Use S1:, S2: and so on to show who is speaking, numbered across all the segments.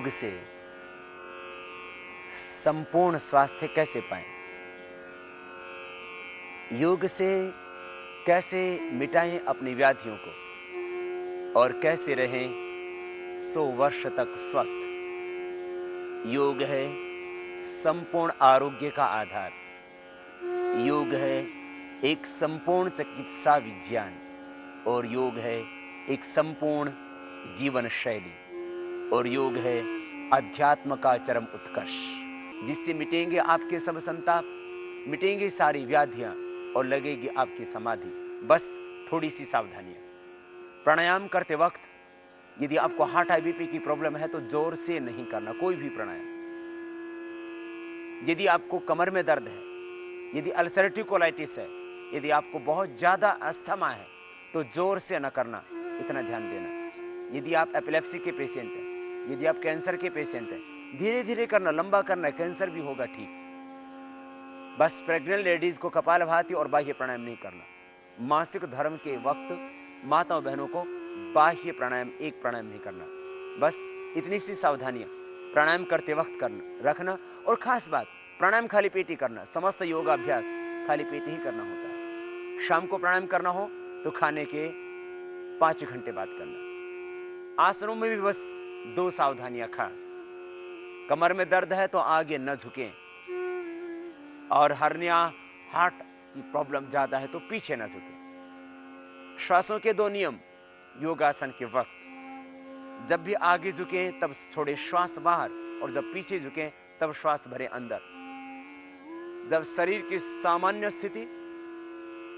S1: योग से संपूर्ण स्वास्थ्य कैसे पाएं? योग से कैसे मिटाएं अपनी व्याधियों को और कैसे रहें 100 वर्ष तक स्वस्थ? योग है संपूर्ण आरोग्य का आधार। योग है एक संपूर्ण चिकित्सा विज्ञान और योग है एक संपूर्ण जीवन शैली और योग है अध्यात्म का चरम उत्कर्ष, जिससे मिटेंगे आपके सब संताप, मिटेंगी सारी व्याधियां और लगेगी आपकी समाधि। बस थोड़ी सी सावधानियां। प्राणायाम करते वक्त यदि आपको हार्ट हाई बीपी की प्रॉब्लम है तो जोर से नहीं करना कोई भी प्राणायाम। यदि आपको कमर में दर्द है, यदि अल्सरेटिव कोलाइटिस है, यदि आपको बहुत ज्यादा अस्थमा है तो जोर से न करना, इतना ध्यान देना। यदि आप एपिलेप्सी के पेशेंट हैं, यदि आप कैंसर के पेशेंट हैं, धीरे धीरे करना, लंबा करना, कैंसर भी होगा ठीक। बस प्रेग्नेंट लेडीज को कपालभाति और बाह्य प्राणायाम नहीं करना। मासिक धर्म के वक्त माताओं बहनों को बाह्य प्राणायाम, एक प्राणायाम नहीं करना। बस इतनी सी सावधानियां प्राणायाम करते वक्त करना रखना। और खास बात, प्राणायाम खाली पेट ही करना। समस्त योगाभ्यास खाली पेट ही करना होता है। शाम को प्राणायाम करना हो तो खाने के 5 घंटे बाद करना। आसनों में भी बस 2 सावधानियां खास। कमर में दर्द है तो आगे न झुकें और हर्निया, हार्ट की प्रॉब्लम ज्यादा है तो पीछे न झुकें। श्वासों के 2 नियम योगासन के वक्त, जब भी आगे झुके तब छोड़े श्वास बाहर और जब पीछे झुके तब श्वास भरे अंदर। जब शरीर की सामान्य स्थिति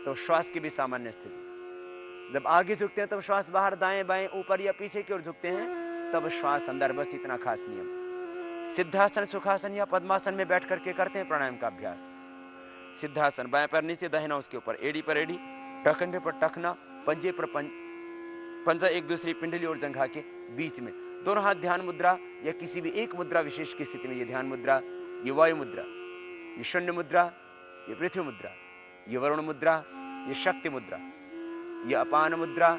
S1: तो श्वास की भी सामान्य स्थिति। जब आगे झुकते हैं तब श्वास बाहर, दाएं बाएं, ऊपर या पीछे की ओर झुकते हैं तब श्वास अंदर। बस इतना खास नियम। सिद्धासन, सुखासन या पद्मासन में बैठ करके करते हैं प्राणायाम का अभ्यास। सिद्धासन, बाएं पैर नीचे, दाहिना उसके ऊपर, एड़ी पर एड़ी, टखने पर टखना, पंजे पर पंजा एक दूसरी पिंडली और जंघा के बीच में। दोनों हाथ ध्यान मुद्रा या किसी भी एक मुद्रा विशेष की स्थिति में। ये ध्यान मुद्रा, ये वायु मुद्रा, ये शून्य मुद्रा, ये पृथ्वी मुद्रा, ये वरुण मुद्रा, ये शक्ति मुद्रा, ये अपान मुद्रा।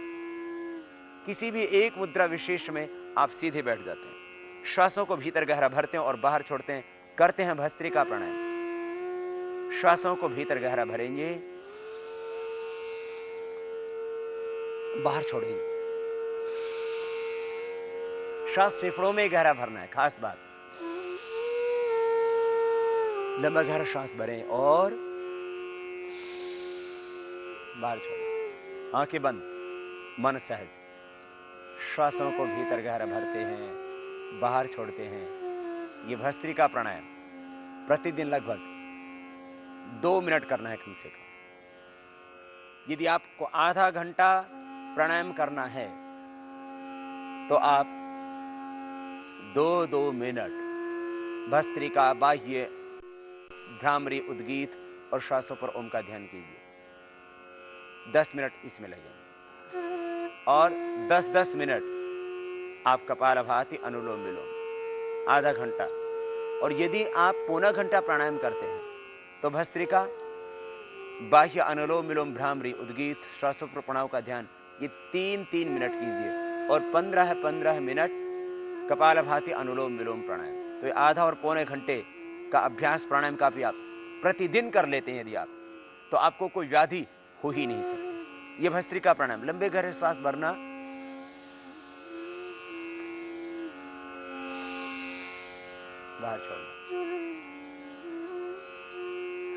S1: किसी भी एक मुद्रा विशेष में आप सीधे बैठ जाते हैं। श्वासों को भीतर गहरा भरते हैं और बाहर छोड़ते हैं। करते हैं भस्त्रिका प्राणायाम। श्वासों को भीतर गहरा भरेंगे, बाहर छोड़ेंगे। श्वास फेफड़ों में गहरा भरना है, खास बात। लंबा गहरा श्वास भरें और बाहर छोड़ें। आंखें बंद, मन सहज। श्वासों को भीतर गहरा भरते हैं, बाहर छोड़ते हैं। ये भस्त्रिका प्राणायाम प्रतिदिन लगभग 2 मिनट करना है कम से कम। यदि आपको आधा घंटा प्राणायाम करना है तो आप 2-2 मिनट भस्त्रिका, बाह्य, भ्रामरी, उद्गीत और श्वासों पर ओम का ध्यान कीजिए। 10 मिनट इसमें लगेंगे और 10-10 मिनट आप कपालभाति, अनुलोम विलोम, आधा घंटा। और यदि आप पौना घंटा प्राणायाम करते हैं तो भस्त्रिका, बाह्य, अनुलोम विलोम, भ्रामरी, उद्गीत, श्वासों पर प्रणव का ध्यान, ये 3-3 मिनट कीजिए और 15-15 मिनट कपालभाति, अनुलोम विलोम, प्राणायाम। तो ये आधा और पौने घंटे का अभ्यास प्राणायाम का भी आप प्रतिदिन कर लेते हैं यदि आप, तो आपको कोई व्याधि हो ही नहीं सकती। ये भस्त्रिका प्राणायाम। लंबे गहरे सांस भरना, बाहर छोड़ना।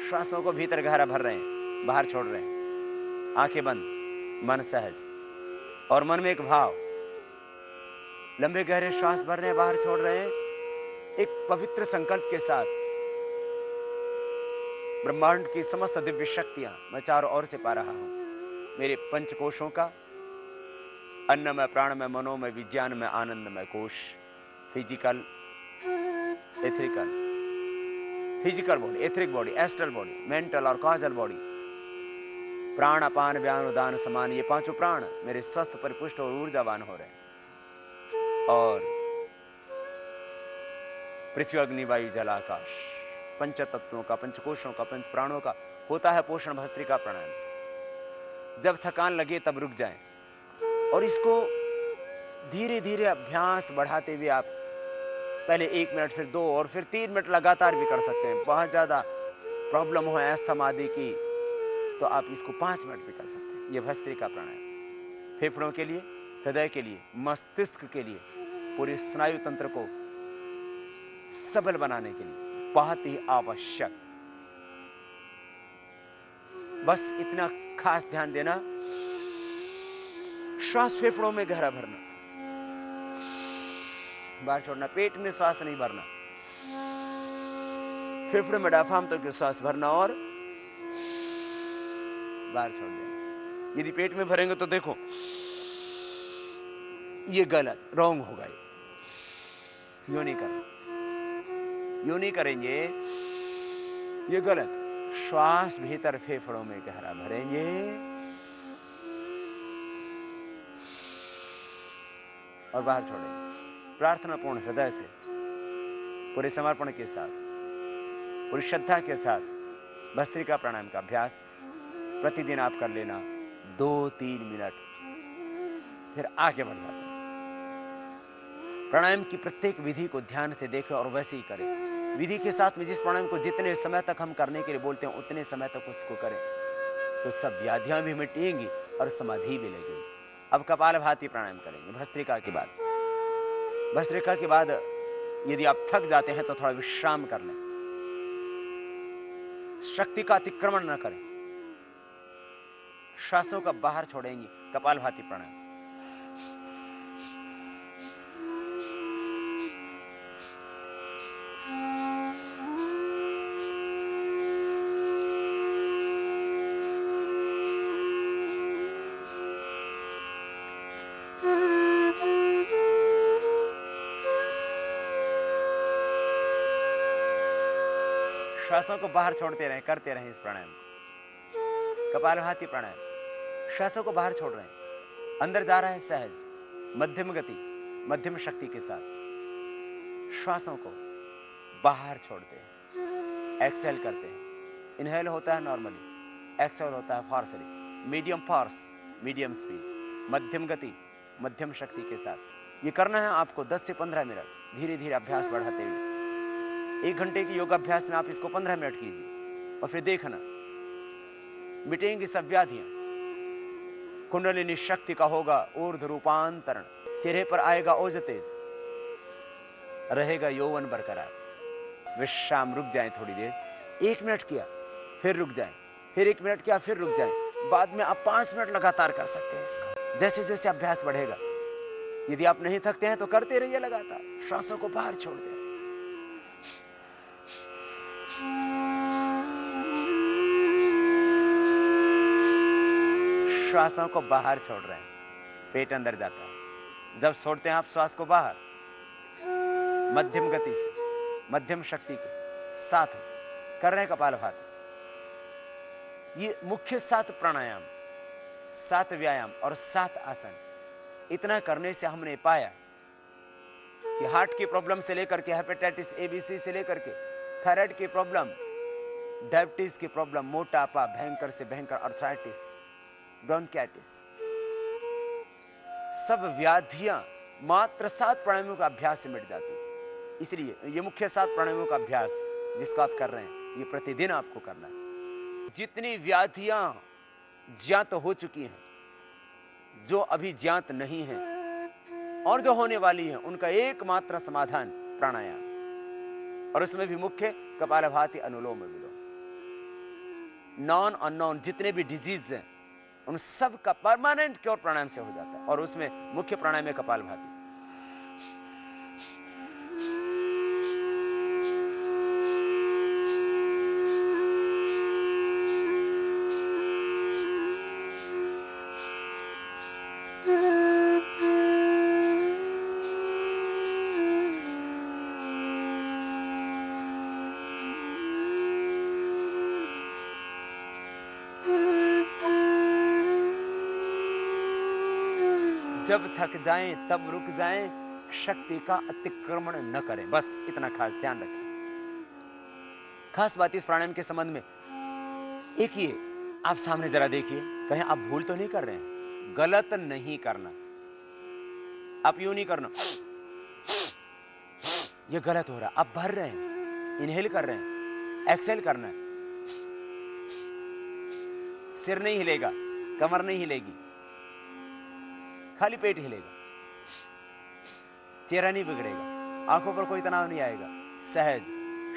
S1: श्वासों को भीतर गहरा भर रहे हैं, बाहर छोड़ रहे हैं। आंखें बंद, मन सहज और मन में एक भाव। लंबे गहरे श्वास भर रहे हैं, बाहर छोड़ रहे हैं। एक पवित्र संकल्प के साथ ब्रह्मांड की समस्त दिव्य शक्तियां मैं चारों ओर से पा रहा हूं। मेरे पंचकोशों का, अन्नमय, प्राणमय, मनोमय, विज्ञानमय, आनंदमय कोश, physical, etherical, physical body, etheric body, astral body, mental और कॉजल बॉडी, प्राण, अपान, व्यान, उदान, समान, ये 5 प्राण मेरे स्वस्थ, परिपुष्ट और ऊर्जावान हो रहे हैं। और पृथ्वी, अग्नि, वायु, जल, आकाश, पंच तत्वों का, पंचकोशों का, पंच प्राणों का होता है पोषण भस्त्रिका प्राणायाम से। जब थकान लगे तब रुक जाएं और इसको धीरे धीरे अभ्यास बढ़ाते हुए आप पहले 1 मिनट, फिर 2 और फिर 3 मिनट लगातार भी कर सकते हैं। बहुत ज्यादा प्रॉब्लम हो अस्थमा आदि की तो आप इसको 5 मिनट भी कर सकते हैं। ये भस्त्रिका प्राणायाम फेफड़ों के लिए, हृदय के लिए, मस्तिष्क के लिए, पूरे स्नायु तंत्र को सबल बनाने के लिए बहुत ही आवश्यक। बस इतना खास ध्यान देना, श्वास फेफड़ों में गहरा भरना, बाहर छोड़ना, पेट में श्वास नहीं भरना, फेफड़े में डायफ्राम तक श्वास भरना और बाहर छोड़ देना। यदि पेट में भरेंगे तो देखो ये गलत, रॉन्ग होगा। यूं नहीं करना, यूं नहीं करेंगे, ये गलत। श्वास भीतर फेफड़ों में गहरा भरेंगे और बाहर छोड़ेंगे। प्रार्थना पूर्ण हृदय से, पूरे समर्पण के साथ, पूरी श्रद्धा के साथ भस्त्रिका प्राणायाम का अभ्यास प्रतिदिन आप कर लेना 2-3 मिनट, फिर आगे बढ़ जाते हैं। प्राणायाम की प्रत्येक विधि को ध्यान से देखें और वैसे ही करें। विधि के साथ में जिस प्राणायाम को जितने समय तक हम करने के लिए बोलते हैं उतने समय तक उसको करें, तो सब व्याधियां भी मिटेंगी और समाधि भी लगेगी। अब कपालभाति प्राणायाम करेंगे भस्त्रिका के बाद। भस्त्रिका के बाद यदि आप थक जाते हैं तो थोड़ा विश्राम कर लें, शक्ति का अतिक्रमण न करें, श्वासों का बाहर छोड़ेंगे। कपालभाति प्राणायाम श्वासों को बाहर छोड़ते रहें, करते रहें इस प्राणायाम को। कपालभाति प्राणायाम श्वासों को बाहर छोड़ रहे हैं, अंदर जा रहा है सहज, मध्यम गति, मध्यम शक्ति के साथ श्वासों को बाहर छोड़ते हैं, एक्सेल करते हैं। इनहेल होता है नॉर्मली, एक्सेल होता है फोर्सली, मीडियम फोर्स, मीडियम स्पीड, मध्यम गति, मध्यम शक्ति के साथ। ये करना है आपको 10 से 15 मिनट, धीरे धीरे अभ्यास बढ़ाते हुए। 1 घंटे की योगाभ्यास में आप इसको 15 मिनट कीजिए और फिर देखना मिटेंगी सब व्याधियां। कुंडलिनी शक्ति का होगा ऊर्ध्व रूपांतरण, चेहरे पर आएगा ओज तेज, रहेगा यौवन बरकरार। विश्राम, रुक जाएं थोड़ी देर, 1 मिनट किया फिर रुक जाएं, फिर 1 मिनट किया फिर रुक जाएं। बाद में आप 5 मिनट लगातार कर सकते हैं इसका, जैसे जैसे अभ्यास बढ़ेगा। यदि आप नहीं थकते हैं तो करते रहिए लगातार, श्वासों को बाहर छोड़ दें। श्वासों को बाहर छोड़ रहे हैं, पेट अंदर जाता है। जब छोड़ते हैं आप श्वास को बाहर, मध्यम गति से, मध्यम शक्ति के साथ कर रहे हैं कपालभाति। ये मुख्य 7 प्राणायाम, 7 व्यायाम और 7 आसन। इतना करने से हमने पाया कि हार्ट की प्रॉब्लम से लेकर के हेपेटाइटिस ABC से लेकर के थायराइड की प्रॉब्लम, डायबिटीज की प्रॉब्लम, मोटापा, भयंकर से भयंकर अर्थराइटिस, ब्रोंकाइटिस, सब व्याधियां मात्र 7 प्राणायामों का अभ्यास से मिट जाती है। इसलिए ये मुख्य 7 प्राणायामों का अभ्यास जिसको आप कर रहे हैं, ये प्रतिदिन आपको करना है। जितनी व्याधियां ज्ञात हो चुकी हैं, जो अभी ज्ञात नहीं है और जो होने वाली है, उनका एकमात्र समाधान प्राणायाम, और उसमें भी मुख्य कपालभाति, अनुलोम विलोम। नॉन अननोन जितने भी डिजीज हैं उन सब का परमानेंट क्योर प्राणायाम से हो जाता है, और उसमें मुख्य प्राणायाम है कपालभाति। जब थक जाएं तब रुक जाएं, शक्ति का अतिक्रमण न करें, बस इतना खास ध्यान रखें। खास बात इस प्राणायाम के संबंध में एक ही है, आप सामने जरा देखिए, कहीं आप भूल तो नहीं कर रहे हैं, गलत नहीं करना। आप यूं नहीं करना, ये गलत हो रहा है। आप भर रहे हैं, इनहेल कर रहे हैं, एक्सेल करना है। सिर नहीं हिलेगा, कमर नहीं हिलेगी, खाली पेट हिलेगा, चेहरा नहीं बिगड़ेगा, आंखों पर कोई तनाव नहीं आएगा, सहज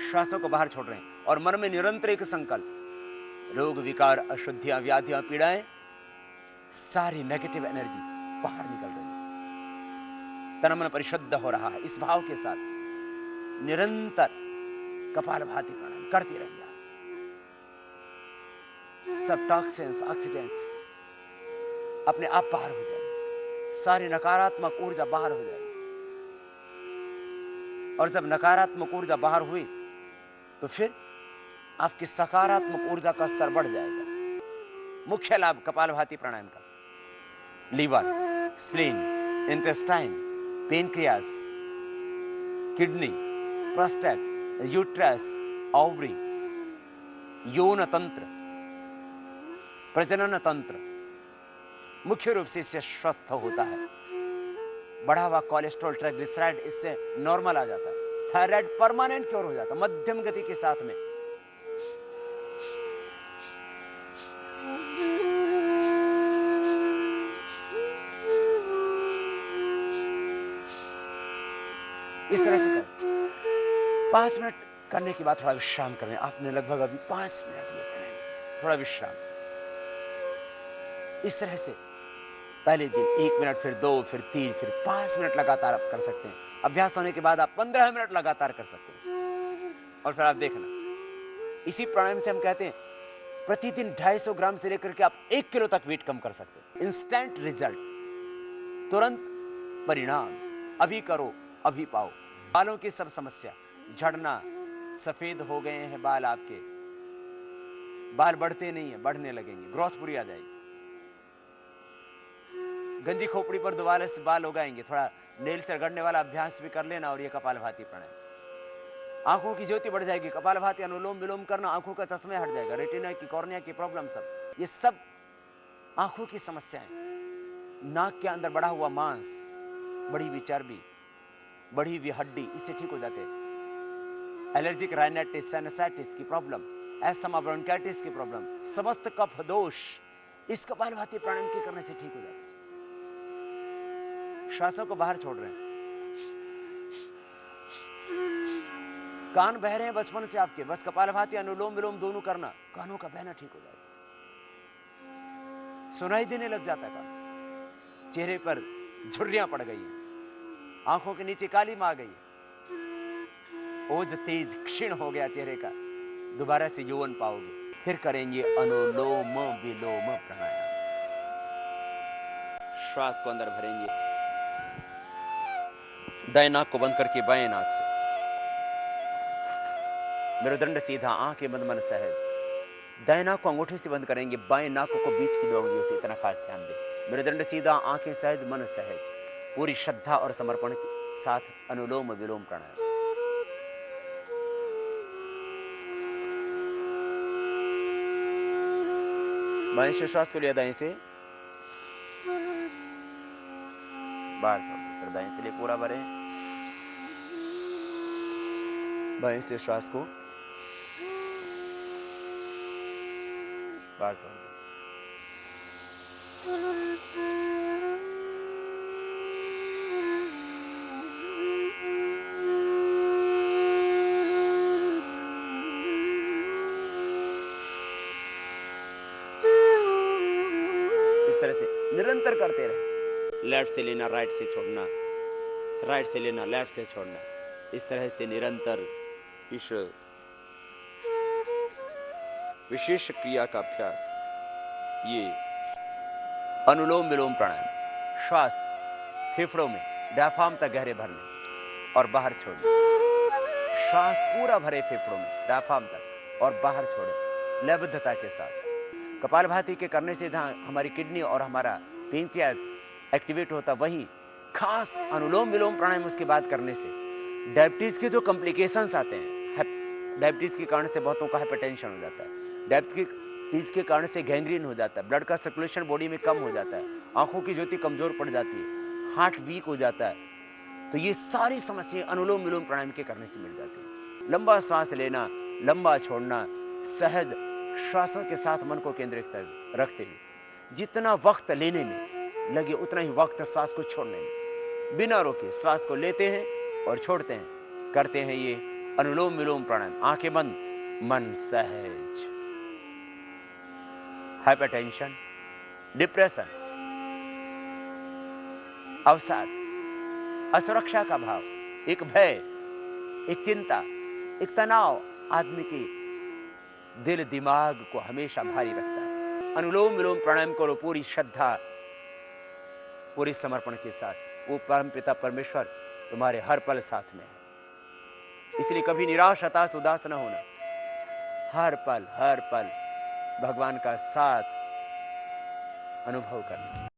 S1: श्वासों को बाहर छोड़ रहे हैं और मन में निरंतर एक संकल्प, रोग विकार अशुद्धियां व्याधियां पीड़ाएं सारी नेगेटिव एनर्जी बाहर निकल रही है, तन मन परिशुद्ध हो रहा है। इस भाव के साथ निरंतर कपालभाति प्राणायाम करते रहिए। सब टॉक्सिन्स ऑक्सीडेंट्स अपने आप बाहर हो जाएंगे, सारी नकारात्मक ऊर्जा बाहर हो जाएगी। और जब नकारात्मक ऊर्जा बाहर हुई तो फिर आपकी सकारात्मक ऊर्जा का स्तर बढ़ जाएगा। मुख्य लाभ कपालभाति प्राणायाम का, liver, spleen, intestine, pancreas, kidney, prostate, uterus, ovary, यौन तंत्र, प्रजनन तंत्र मुख्य रूप से इससे स्वस्थ होता है। बढ़ा हुआ कोलेस्ट्रॉल, ट्राइग्लिसराइड इससे नॉर्मल आ जाता है। थायराइड परमानेंट क्योर हो जाता है मध्यम गति के साथ में। इस तरह से करें। 5 मिनट करने के बाद थोड़ा विश्राम करें। आपने लगभग अभी 5 मिनट ये करें, थोड़ा विश्राम। इस तरह से पहले दिन 1 मिनट, फिर 2, फिर 3, फिर 5 मिनट लगातार आप कर सकते हैं। अभ्यास होने के बाद आप 15 मिनट लगातार कर सकते हैं। और फिर आप देखना, इसी प्राणायाम से हम कहते हैं प्रतिदिन 250 ग्राम से लेकर के आप 1 किलो तक वेट कम कर सकते हैं। इंस्टेंट रिजल्ट, तुरंत परिणाम। अभी करो अभी पाओ। बालों की सब समस्या, झड़ना, सफेद हो गए हैं बाल, आपके बाल बढ़ते नहीं है, बढ़ने लगेंगे, ग्रोथ पूरी आ जाएगी। गंजी खोपड़ी पर दोबारा से बाल उगाएंगे। थोड़ा नेल से रगड़ने वाला अभ्यास भी कर लेना। और ये कपालभाति प्राणायाम, आंखों की ज्योति बढ़ जाएगी। कपालभाति अनुलोम विलोम करना, आंखों का चश्मे हट जाएगा। रेटिना की, कॉर्निया की प्रॉब्लम, सब ये सब आंखों की समस्याएं। नाक के अंदर बढ़ा हुआ मांस, बढ़ी हुई चर्बी, बढ़ी हुई हड्डी, इससे ठीक हो जाते हैं। एलर्जिक राइनाइटिस, साइनसाइटिस की प्रॉब्लम, एस्थमा, ब्रोंकाइटिस की प्रॉब्लम, समस्त कफ दोष इस कपालभाति प्राणायाम के करने से ठीक हो जाते हैं। श्वासों को बाहर छोड़ रहे हैं। कान बह रहे हैं बचपन से आपके, बस कपालभाति अनुलोम विलोम दोनों करना, कानों का बहना ठीक हो जाएगा। सुनाई देने लग जाता है कान। चेहरे पर झुर्रियां पड़ गई हैं, आंखों के नीचे काली मां आ गई है, ओज तेज क्षीण हो गया चेहरे का, दोबारा से यौवन पाओगे। फिर करेंगे अनुलोम विलोम प्राणायाम। श्वास को अंदर भरेंगे, दाएं नाक को बंद करके बाएं नाक से, मेरुदंड सीधा, आंखें बंद, मन सहज। दाएं नाक को अंगूठे से बंद करेंगे, बाएं नाक को बीच की 2 उंगलियों से। इतना खास ध्यान दें। मेरुदंड सीधा, आंखें सहज, मन सहज। पूरी श्रद्धा और समर्पण के साथ अनुलोम विलोम प्राणायाम। बाएं से श्वास को लिया, दाएं से बाहर छोड़, फिर दाएं से लिए पूरा भरें। बाएं से श्वास को बाहर छोड़ दें। इस तरह से निरंतर करते रहे। लेफ्ट से लेना, राइट से छोड़ना, राइट से लेना, लेफ्ट से छोड़ना। इस तरह से निरंतर इस विशेष क्रिया का अभ्यास, ये अनुलोम विलोम प्राणायाम। श्वास फेफड़ों में, डायफ्राम तक गहरे भरने और बाहर छोड़ने। श्वास पूरा भरे फेफड़ों में, डायफ्राम तक, और बाहर छोड़े लयबद्धता के साथ। कपालभाति के करने से जहां हमारी किडनी और हमारा पेनक्रियास एक्टिवेट होता, वहीं खास अनुलोम विलोम प्राणायाम उसके बाद करने से डायबिटीज के जो कॉम्प्लिकेशंस आते हैं, डायबिटीज के कारण से बहुतों का हाइपरटेंशन हो जाता है, डायबिटीज के कारण से गैंग्रीन हो जाता है, ब्लड का सर्कुलेशन बॉडी में कम हो जाता है, आंखों की ज्योति कमजोर पड़ जाती है, हार्ट वीक हो जाता है, तो ये सारी समस्याएं अनुलोम विलोम प्राणायाम के करने से मिल जाती है। लंबा सांस लेना, लंबा छोड़ना, सहज श्वासों के साथ मन को केंद्रित रखते हुए जितना वक्त लेने में लगे उतना ही वक्त श्वास को छोड़ने में, बिना रोके श्वास को लेते हैं और छोड़ते हैं, करते हैं ये अनुलोम विलोम प्राणायाम। आंखें बंद, मन सहज। हाइपरटेंशन, डिप्रेशन, अवसाद, असुरक्षा का भाव, एक भय, एक चिंता, एक तनाव आदमी के दिल दिमाग को हमेशा भारी रखता है। अनुलोम विलोम प्राणायाम करो पूरी श्रद्धा, पूरे समर्पण के साथ। वो परम पिता परमेश्वर तुम्हारे हर पल साथ में है। इसलिए कभी निराश, हताश, उदास न होना। हर पल भगवान का साथ अनुभव करना।